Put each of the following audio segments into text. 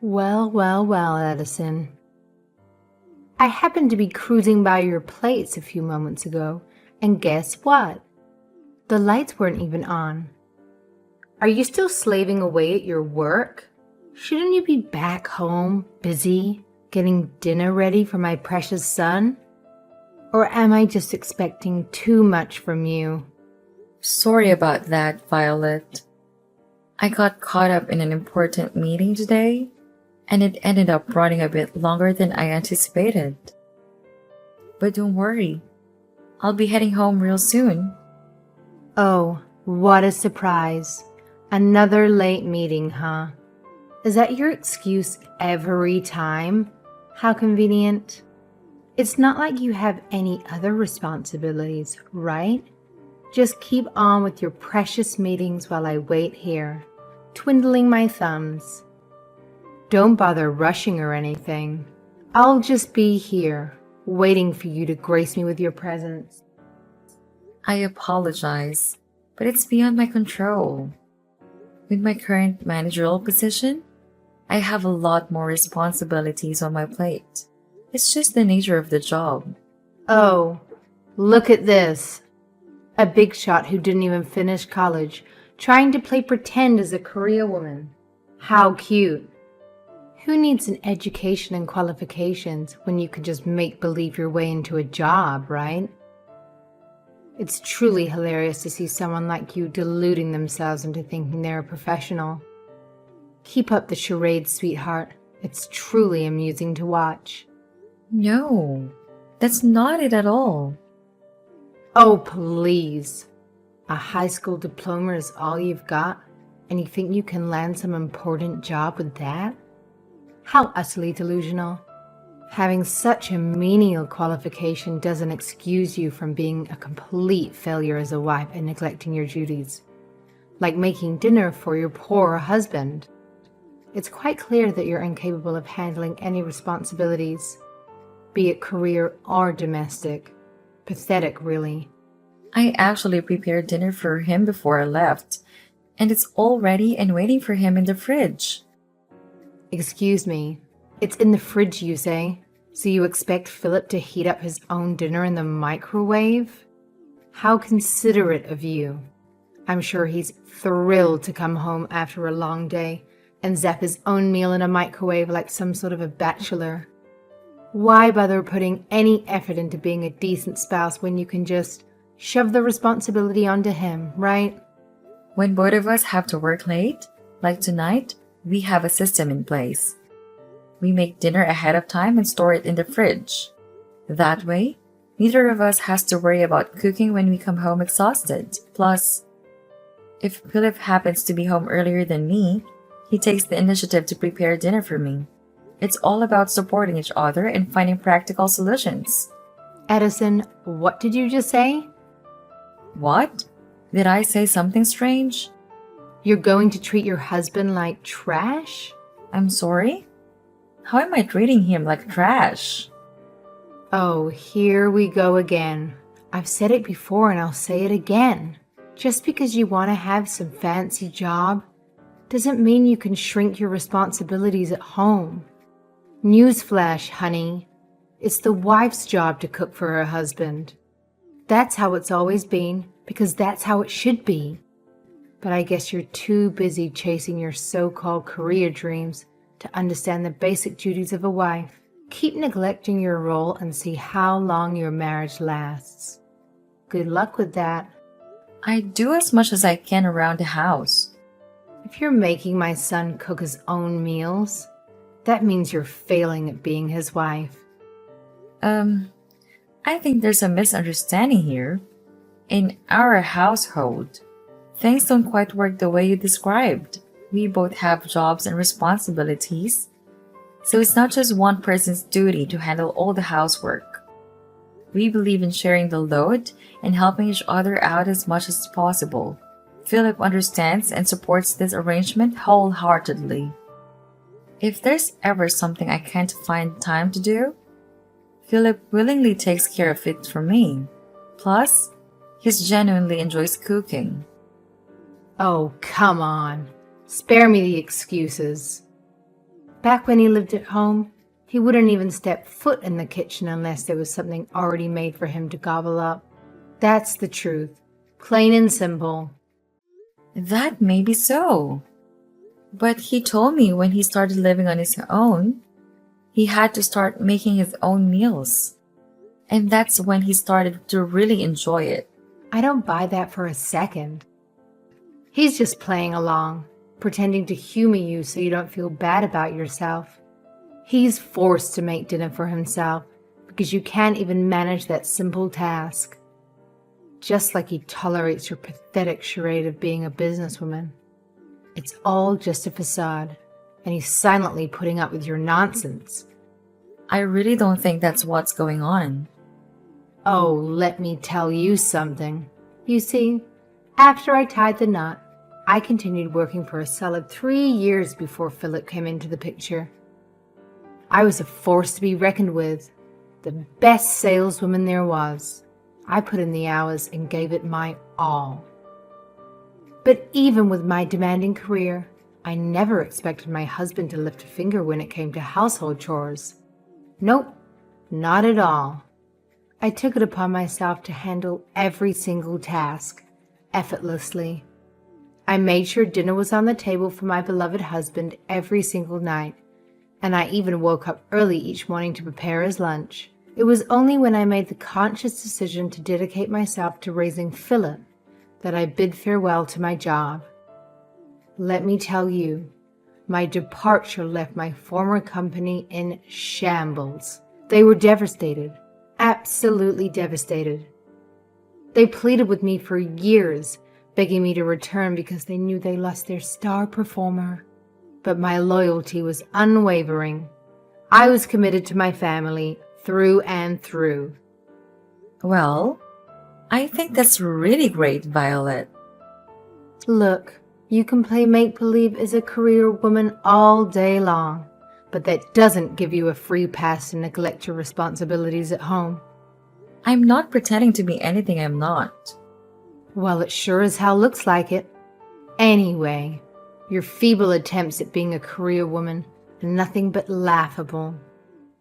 Well, Edison. I happened to be cruising by your place a few moments ago, and guess what? The lights weren't even on. Are you still slaving away at your work? Shouldn't you be back home, busy, getting dinner ready for my precious son? Or am I just expecting too much from you? Sorry about that, Violet. I got caught up in an important meeting today, and it ended up running a bit longer than I anticipated. But don't worry, I'll be heading home real soon. Oh, what a surprise. Another late meeting, huh? Is that your excuse every time? How convenient. It's not like you have any other responsibilities, right? Just keep on with your precious meetings while I wait here, twiddling my thumbs. Don't bother rushing or anything. I'll just be here, waiting for you to grace me with your presence. I apologize, but it's beyond my control. With my current managerial position, I have a lot more responsibilities on my plate. It's just the nature of the job. Oh, look at this. A big shot who didn't even finish college, trying to play pretend as a career woman. How cute. Who needs an education and qualifications when you can just make believe your way into a job, right? It's truly hilarious to see someone like you deluding themselves into thinking they're a professional. Keep up the charade, sweetheart. It's truly amusing to watch. No, that's not it at all. Oh, please. A high school diploma is all you've got, and you think you can land some important job with that? How utterly delusional. Having such a menial qualification doesn't excuse you from being a complete failure as a wife and neglecting your duties, like making dinner for your poor husband. It's quite clear that you're incapable of handling any responsibilities, be it career or domestic. Pathetic, really. I actually prepared dinner for him before I left, and it's all ready and waiting for him in the fridge. Excuse me, it's in the fridge, you say? So you expect Philip to heat up his own dinner in the microwave? How considerate of you. I'm sure he's thrilled to come home after a long day and zap his own meal in a microwave like some sort of a bachelor. Why bother putting any effort into being a decent spouse when you can just shove the responsibility onto him, right? When both of us have to work late, like tonight, we have a system in place. We make dinner ahead of time and store it in the fridge. That way, neither of us has to worry about cooking when we come home exhausted. Plus, if Philip happens to be home earlier than me, he takes the initiative to prepare dinner for me. It's all about supporting each other and finding practical solutions. Edison, what did you just say? What? Did I say something strange? You're going to treat your husband like trash? I'm sorry? How am I treating him like trash? Oh, here we go again. I've said it before and I'll say it again. Just because you want to have some fancy job doesn't mean you can shrink your responsibilities at home. Newsflash, honey. It's the wife's job to cook for her husband. That's how it's always been, because that's how it should be. But I guess you're too busy chasing your so-called career dreams to understand the basic duties of a wife. Keep neglecting your role and see how long your marriage lasts. Good luck with that. I do as much as I can around the house. If you're making my son cook his own meals, that means you're failing at being his wife. I think there's a misunderstanding here. In our household, things don't quite work the way you described. We both have jobs and responsibilities, so it's not just one person's duty to handle all the housework. We believe in sharing the load and helping each other out as much as possible. Philip understands and supports this arrangement wholeheartedly. If there's ever something I can't find time to do, Philip willingly takes care of it for me. Plus, he genuinely enjoys cooking. Oh, come on. Spare me the excuses. Back when he lived at home, he wouldn't even step foot in the kitchen unless there was something already made for him to gobble up. That's the truth. Plain and simple. That may be so. But he told me when he started living on his own, he had to start making his own meals. And that's when he started to really enjoy it. I don't buy that for a second. He's just playing along, pretending to humor you so you don't feel bad about yourself. He's forced to make dinner for himself because you can't even manage that simple task. Just like he tolerates your pathetic charade of being a businesswoman. It's all just a facade, and he's silently putting up with your nonsense. I really don't think that's what's going on. Oh, let me tell you something. You see, after I tied the knot, I continued working for a solid 3 years before Philip came into the picture. I was a force to be reckoned with, the best saleswoman there was. I put in the hours and gave it my all. But even with my demanding career, I never expected my husband to lift a finger when it came to household chores. Nope, not at all. I took it upon myself to handle every single task, effortlessly. I made sure dinner was on the table for my beloved husband every single night, and I even woke up early each morning to prepare his lunch. It was only when I made the conscious decision to dedicate myself to raising Philip that I bid farewell to my job. Let me tell you, my departure left my former company in shambles. They were devastated, absolutely devastated. They pleaded with me for years, begging me to return because they knew they lost their star performer. But my loyalty was unwavering. I was committed to my family through and through. Well, I think that's really great, Violet. Look, you can play make-believe as a career woman all day long, but that doesn't give you a free pass to neglect your responsibilities at home. I'm not pretending to be anything I'm not. Well, it sure as hell looks like it. Anyway, your feeble attempts at being a career woman are nothing but laughable.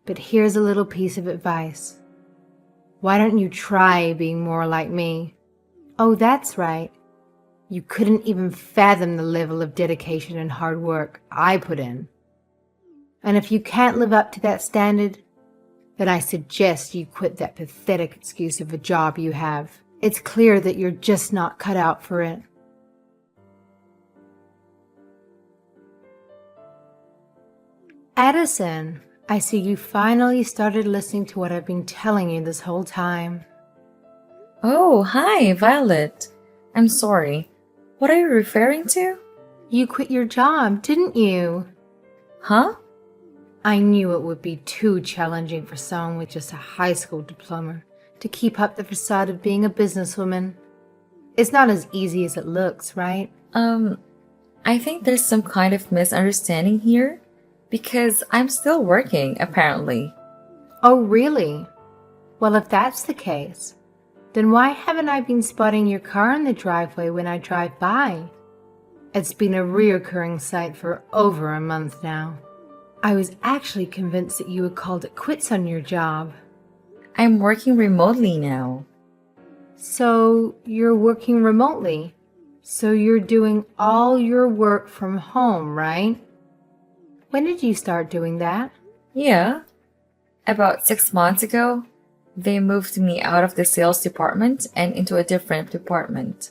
But here's a little piece of advice. Why don't you try being more like me? Oh, that's right. You couldn't even fathom the level of dedication and hard work I put in. And if you can't live up to that standard, then I suggest you quit that pathetic excuse of a job you have. It's clear that you're just not cut out for it. Addison, I see you finally started listening to what I've been telling you this whole time. Oh, hi, Violet. I'm sorry. What are you referring to? You quit your job, didn't you? Huh? I knew it would be too challenging for someone with just a high school diploma to keep up the facade of being a businesswoman. It's not as easy as it looks, right? I think there's some kind of misunderstanding here because I'm still working, apparently. Oh, really? Well, if that's the case, then why haven't I been spotting your car in the driveway when I drive by? It's been a reoccurring sight for over a month now. I was actually convinced that you had called it quits on your job. I'm working remotely now. So you're working remotely. So you're doing all your work from home, right? When did you start doing that? Yeah. About 6 months ago, they moved me out of the sales department and into a different department.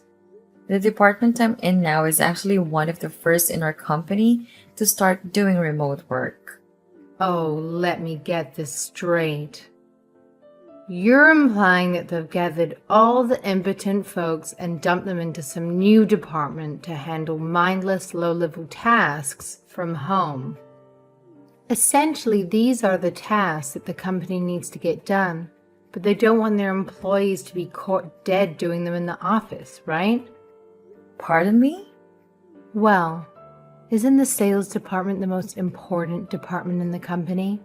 The department I'm in now is actually one of the first in our company to start doing remote work. Oh, let me get this straight. You're implying that they've gathered all the impotent folks and dumped them into some new department to handle mindless, low-level tasks from home. Essentially, these are the tasks that the company needs to get done, but they don't want their employees to be caught dead doing them in the office, right? Pardon me? Well, isn't the sales department the most important department in the company?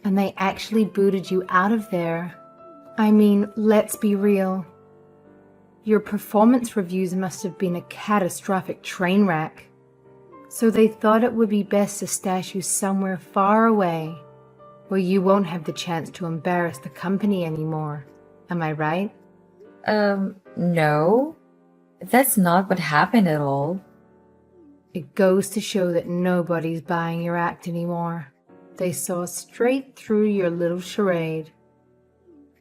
And they actually booted you out of there. I mean, let's be real. Your performance reviews must have been a catastrophic train wreck. So they thought it would be best to stash you somewhere far away where you won't have the chance to embarrass the company anymore. Am I right? No. That's not what happened at all. It goes to show that nobody's buying your act anymore. They saw straight through your little charade.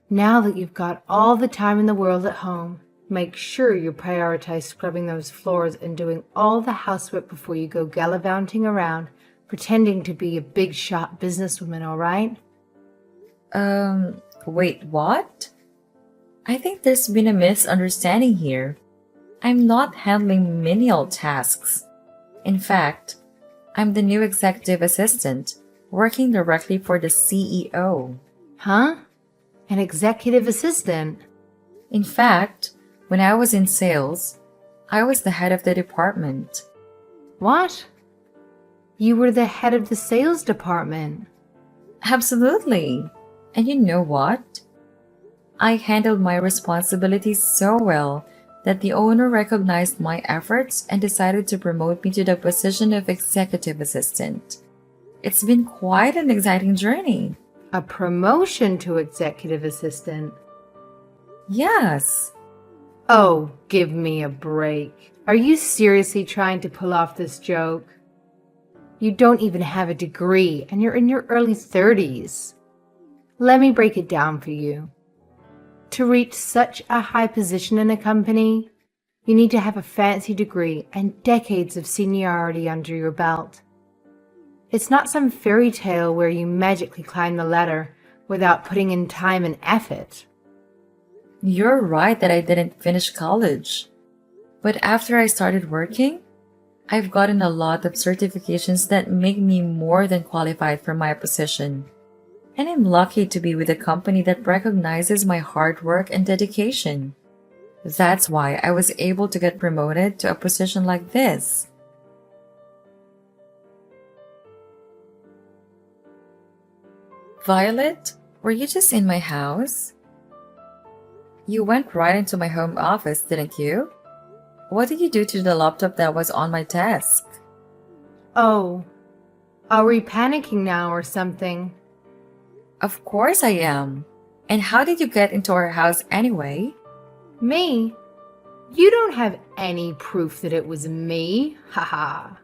Now that you've got all the time in the world at home, make sure you prioritize scrubbing those floors and doing all the housework before you go gallivanting around, pretending to be a big shot businesswoman, all right? Wait, what? I think there's been a misunderstanding here. I'm not handling menial tasks. In fact, I'm the new executive assistant, working directly for the CEO. Huh? An executive assistant? In fact, when I was in sales, I was the head of the department. What? You were the head of the sales department. Absolutely. And you know what? I handled my responsibilities so well that the owner recognized my efforts and decided to promote me to the position of executive assistant. It's been quite an exciting journey. A promotion to executive assistant? Yes. Oh, give me a break. Are you seriously trying to pull off this joke? You don't even have a degree and you're in your early 30s. Let me break it down for you. To reach such a high position in a company, you need to have a fancy degree and decades of seniority under your belt. It's not some fairy tale where you magically climb the ladder without putting in time and effort. You're right that I didn't finish college. But after I started working, I've gotten a lot of certifications that make me more than qualified for my position. And I'm lucky to be with a company that recognizes my hard work and dedication. That's why I was able to get promoted to a position like this. Violet, were you just in my house? You went right into my home office, didn't you? What did you do to the laptop that was on my desk? Oh, are we panicking now or something? Of course I am. And how did you get into our house anyway? Me? You don't have any proof that it was me. Haha.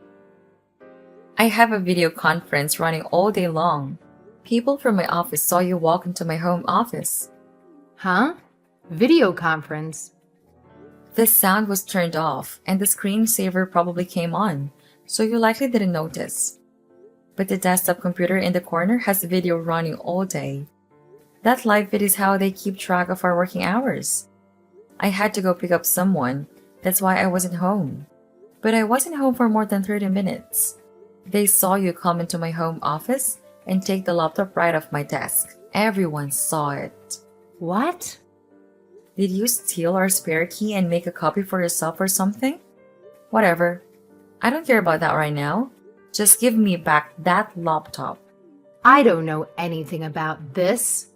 I have a video conference running all day long. People from my office saw you walk into my home office. Huh? Video conference? The sound was turned off and the screensaver probably came on, so you likely didn't notice. But the desktop computer in the corner has video running all day. That live feed is how they keep track of our working hours. I had to go pick up someone, that's why I wasn't home. But I wasn't home for more than 30 minutes. They saw you come into my home office and take the laptop right off my desk. Everyone saw it. What? Did you steal our spare key and make a copy for yourself or something? Whatever. I don't care about that right now. Just give me back that laptop. I don't know anything about this.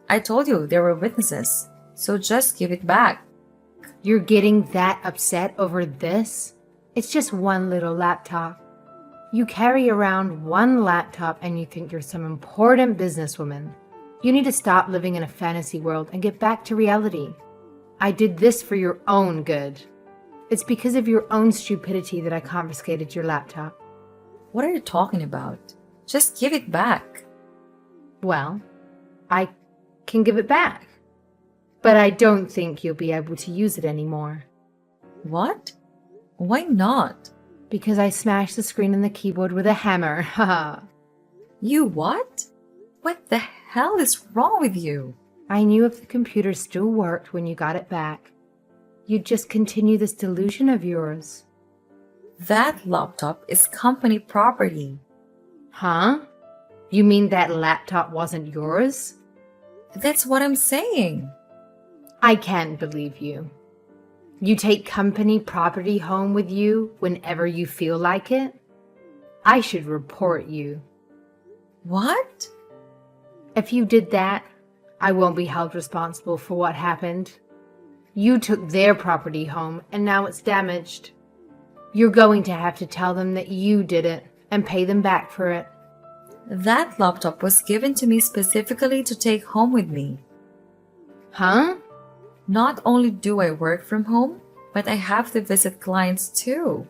I told you there were witnesses, so just give it back. You're getting that upset over this? It's just one little laptop. You carry around one laptop and you think you're some important businesswoman. You need to stop living in a fantasy world and get back to reality. I did this for your own good. It's because of your own stupidity that I confiscated your laptop. What are you talking about? Just give it back. Well, I can give it back. But I don't think you'll be able to use it anymore. What? Why not? Because I smashed the screen and the keyboard with a hammer. Haha. You what? What the hell is wrong with you? I knew if the computer still worked when you got it back, you'd just continue this delusion of yours. That laptop is company property. Huh? You mean that laptop wasn't yours? That's what I'm saying. I can't believe you. You take company property home with you whenever you feel like it? I should report you. What? If you did that, I won't be held responsible for what happened. You took their property home and now it's damaged. You're going to have to tell them that you did it and pay them back for it. That laptop was given to me specifically to take home with me. Huh? Not only do I work from home, but I have to visit clients too.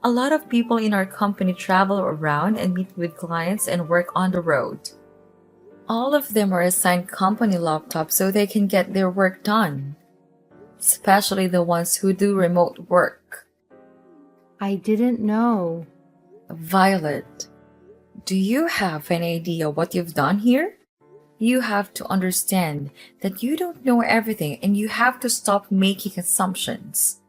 A lot of people in our company travel around and meet with clients and work on the road. All of them are assigned company laptops so they can get their work done, especially the ones who do remote work. I didn't know. Violet, do you have any idea what you've done here? You have to understand that you don't know everything and you have to stop making assumptions.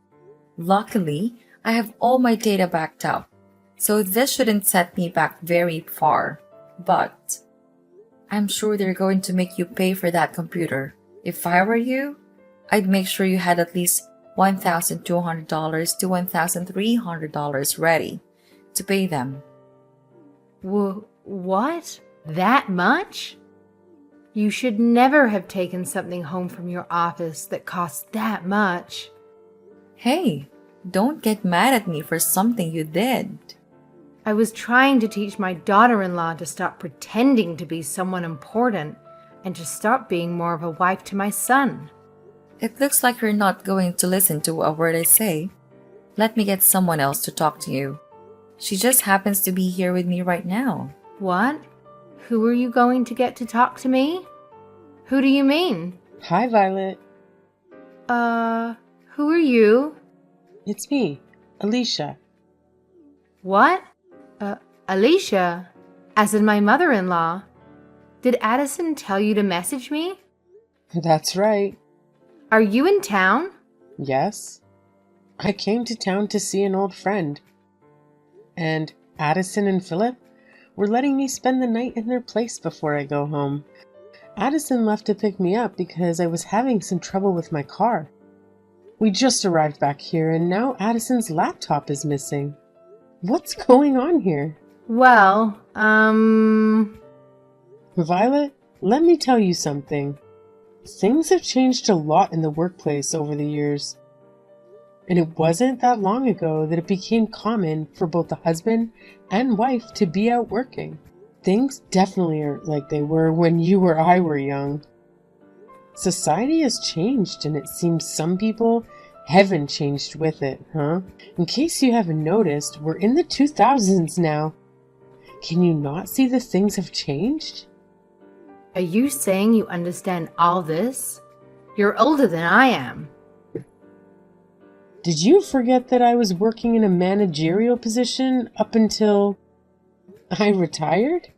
Luckily, I have all my data backed up, so this shouldn't set me back very far. But I'm sure they're going to make you pay for that computer. If I were you, I'd make sure you had at least $1,200 to $1,300 ready to pay them. What? That much? You should never have taken something home from your office that costs that much. Hey, don't get mad at me for something you did. I was trying to teach my daughter-in-law to stop pretending to be someone important and to stop being more of a wife to my son. It looks like you're not going to listen to a word I say. Let me get someone else to talk to you. She just happens to be here with me right now. What? Who are you going to get to talk to me? Who do you mean? Hi, Violet. Who are you? It's me, Alicia. What? Alicia? As in my mother-in-law. Did Addison tell you to message me? That's right. Are you in town? Yes. I came to town to see an old friend. And Addison and Philip were letting me spend the night in their place before I go home. Addison left to pick me up because I was having some trouble with my car. We just arrived back here and now Addison's laptop is missing. What's going on here? Well, Violet, let me tell you something. Things have changed a lot in the workplace over the years. And it wasn't that long ago that it became common for both the husband and wife to be out working. Things definitely aren't like they were when you or I were young. Society has changed and it seems some people haven't changed with it, huh? In case you haven't noticed, we're in the 2000s now. Can you not see that things have changed? are you saying you understand all this? You're older than I am. Did you forget that I was working in a managerial position up until I retired?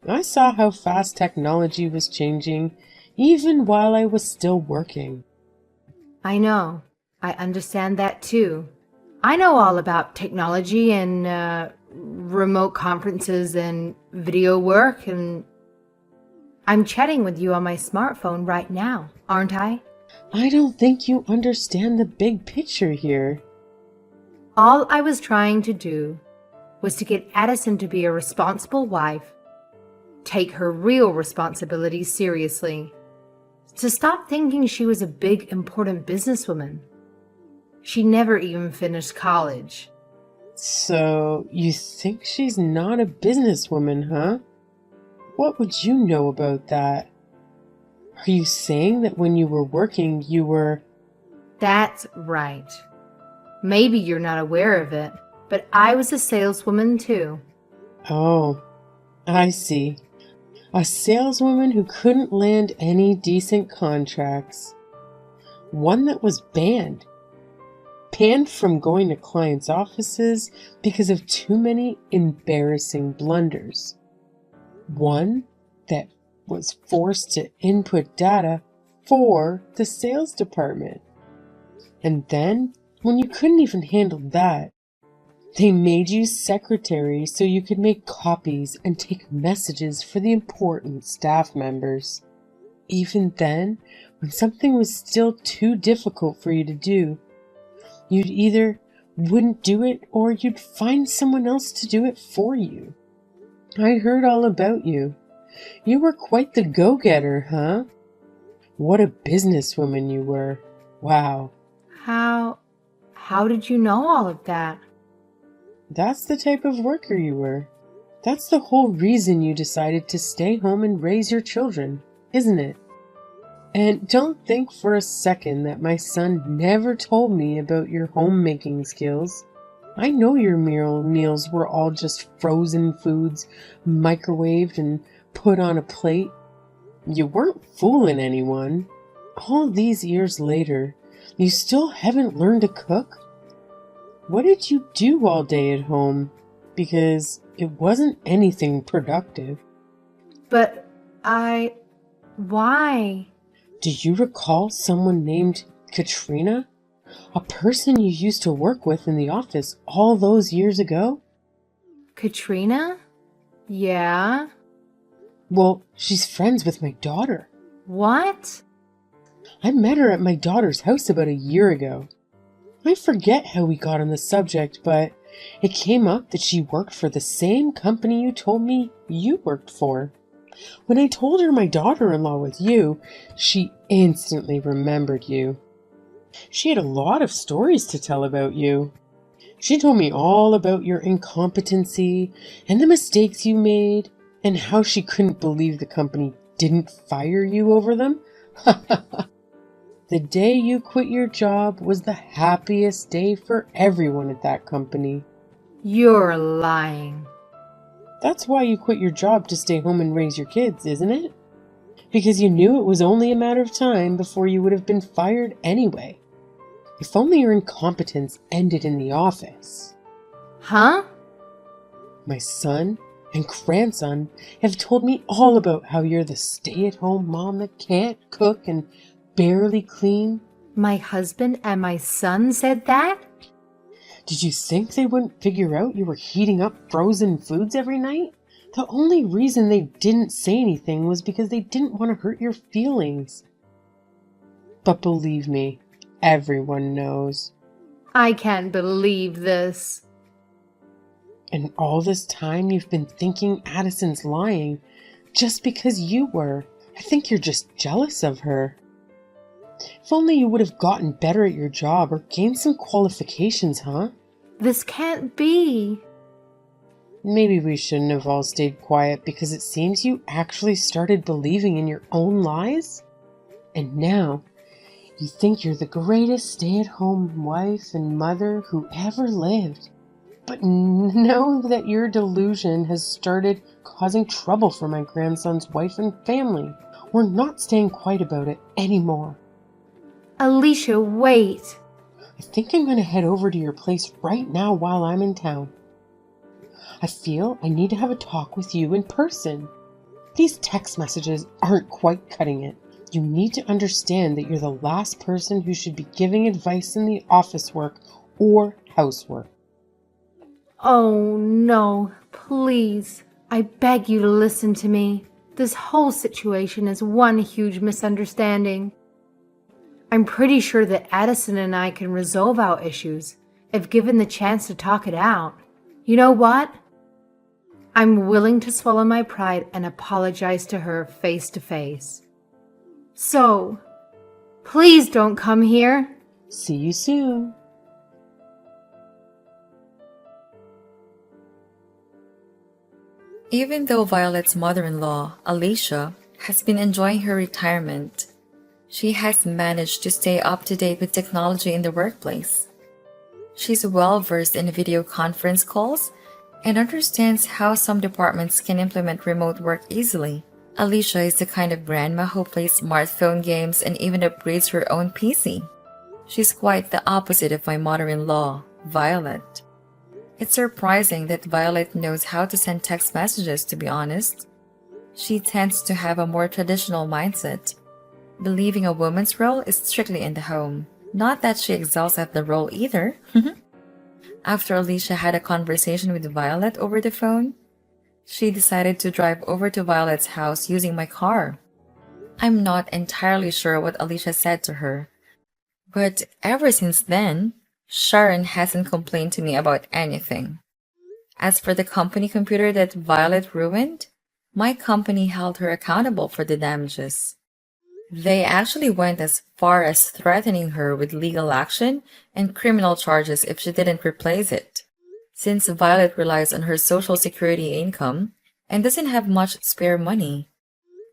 I saw how fast technology was changing, even while I was still working. I know. I understand that too. I know all about technology and remote conferences and video work, and I'm chatting with you on my smartphone right now, aren't I? I don't think you understand the big picture here. All I was trying to do was to get Addison to be a responsible wife, take her real responsibilities seriously, to stop thinking she was a big, important businesswoman. She never even finished college. So, you think she's not a businesswoman, huh? What would you know about that? Are you saying that when you were working, you were... That's right. Maybe you're not aware of it, but I was a saleswoman too. Oh, I see. A saleswoman who couldn't land any decent contracts. One that was banned. Banned from going to clients' offices because of too many embarrassing blunders. One that was forced to input data for the sales department. And then, when you couldn't even handle that, they made you secretary so you could make copies and take messages for the important staff members. Even then, when something was still too difficult for you to do, you'd either wouldn't do it or you'd find someone else to do it for you. I heard all about you. You were quite the go-getter, huh? What a businesswoman you were. Wow. How did you know all of that? That's the type of worker you were. That's the whole reason you decided to stay home and raise your children, isn't it? And don't think for a second that my son never told me about your homemaking skills. I know your meals were all just frozen foods, microwaved and put on a plate. You weren't fooling anyone. All these years later, you still haven't learned to cook? What did you do all day at home? Because it wasn't anything productive. But why? Do you recall someone named Katrina? A person you used to work with in the office all those years ago? Katrina? Yeah? Well, she's friends with my daughter. What? I met her at my daughter's house about a year ago. I forget how we got on the subject, but it came up that she worked for the same company you told me you worked for. When I told her my daughter-in-law was you, she instantly remembered you. She had a lot of stories to tell about you. She told me all about your incompetency and the mistakes you made and how she couldn't believe the company didn't fire you over them. The day you quit your job was the happiest day for everyone at that company. You're lying. That's why you quit your job to stay home and raise your kids, isn't it? Because you knew it was only a matter of time before you would have been fired anyway. If only your incompetence ended in the office. Huh? My son and grandson have told me all about how you're the stay-at-home mom that can't cook and barely clean. My husband and my son said that? Did you think they wouldn't figure out you were heating up frozen foods every night? The only reason they didn't say anything was because they didn't want to hurt your feelings. But believe me, everyone knows. I can't believe this. And all this time you've been thinking Addison's lying just because you were. I think you're just jealous of her. If only you would have gotten better at your job or gained some qualifications, huh? This can't be. Maybe we shouldn't have all stayed quiet because it seems you actually started believing in your own lies. And now, you think you're the greatest stay-at-home wife and mother who ever lived. But know that your delusion has started causing trouble for my grandson's wife and family. We're not staying quiet about it anymore. Alicia, wait. I think I'm going to head over to your place right now while I'm in town. I feel I need to have a talk with you in person. These text messages aren't quite cutting it. You need to understand that you're the last person who should be giving advice in the office work or housework. Oh, no. Please. I beg you to listen to me. This whole situation is one huge misunderstanding. I'm pretty sure that Addison and I can resolve our issues if given the chance to talk it out. You know what? I'm willing to swallow my pride and apologize to her face to face. So, please don't come here. See you soon. Even though Violet's mother-in-law, Alicia, has been enjoying her retirement, she has managed to stay up to date with technology in the workplace. She's well versed in video conference calls and understands how some departments can implement remote work easily. Alicia is the kind of grandma who plays smartphone games and even upgrades her own PC. She's quite the opposite of my mother-in-law, Violet. It's surprising that Violet knows how to send text messages, to be honest. She tends to have a more traditional mindset, believing a woman's role is strictly in the home. Not that she excels at the role either. After Alicia had a conversation with Violet over the phone, she decided to drive over to Violet's house using my car. I'm not entirely sure what Alicia said to her, but ever since then, Sharon hasn't complained to me about anything. As for the company computer that Violet ruined, my company held her accountable for the damages. They actually went as far as threatening her with legal action and criminal charges if she didn't replace it. Since Violet relies on her social security income and doesn't have much spare money,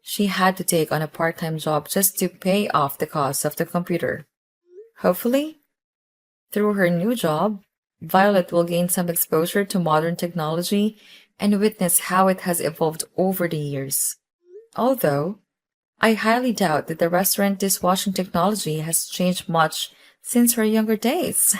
she had to take on a part time job just to pay off the cost of the computer. Hopefully, through her new job, Violet will gain some exposure to modern technology and witness how it has evolved over the years. Although, I highly doubt that the restaurant dishwashing technology has changed much since her younger days.